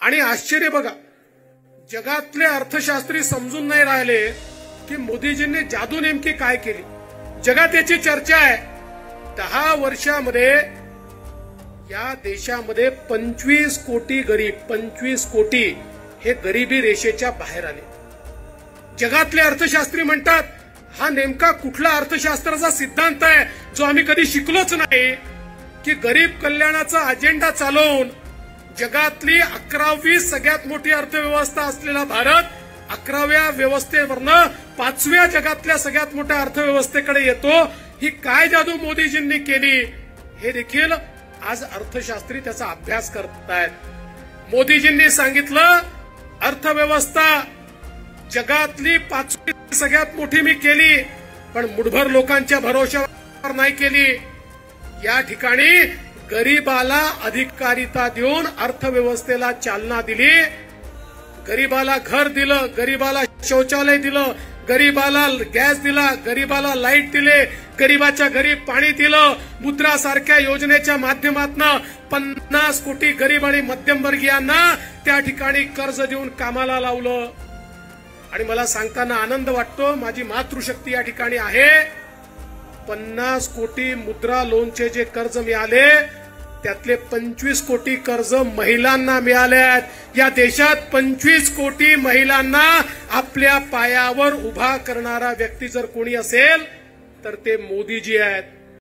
आणि आश्चर्य बघा, जगातले अर्थशास्त्री समजून नाही राहिले की मोदीजींनी जादू नेमकी काय केली. जगात याची चर्चा आहे. 10 वर्षामध्ये या देशामध्ये 25 कोटी गरीब, 25 कोटी हे गरिबी रेषेच्या बाहेर आले. जगातले अर्थशास्त्री म्हणतात हा नेमका कुठला अर्थशास्त्राचा सिद्धांत आहे जो आम्ही कधी शिकलोच नाही, की गरीब कल्याणाचा अजेंडा चालवून जगातली 11वी सगळ्यात मोठी अर्थव्यवस्था असलेला भारत 11व्या व्यवस्थेवरनं 5व्या जगातल्या सगळ्यात मोठ्या अर्थव्यवस्थेकडे येतो. ही काय जादू मोदीजींनी केली हे देखील आज अर्थशास्त्री त्याचा अभ्यास करतायत. मोदीजींनी सांगितलं अर्थव्यवस्था जगातली 5वी सगळ्यात मोठी मी केली, पण मुठभर लोकांच्या भरोश्यावर नाही केली. या ठिकाणी गरीबाला अधिकारिता देऊन अर्थव्यवस्थेला चालना दिली. गरीबाला घर दिलं, गरीबाला शौचालय दिलं, गरीबाला गॅस दिला, गरीबाला लाईट दिले, गरीबाच्या घरी पाणी दिलं. मुद्रा सारख्या योजनेच्या माध्यमातून 50 कोटी गरीब आणि मध्यमवर्गीयांना त्या ठिकाणी कर्ज देऊन कामाला लावलं. आणि मला सांगताना आनंद वाटतो, माझी मातृशक्ती या ठिकाणी आहे. 50 कोटी मुद्रा लोनचे जे कर्ज मिळाले त्यातले 25 कोटी कर्ज महिलांना मिळाले आहेत. या देशात 25 कोटी महिलांना आपल्या पायावर उभा करणारा व्यक्ती जर कोणी असेल तर ते मोदीजी आहेत.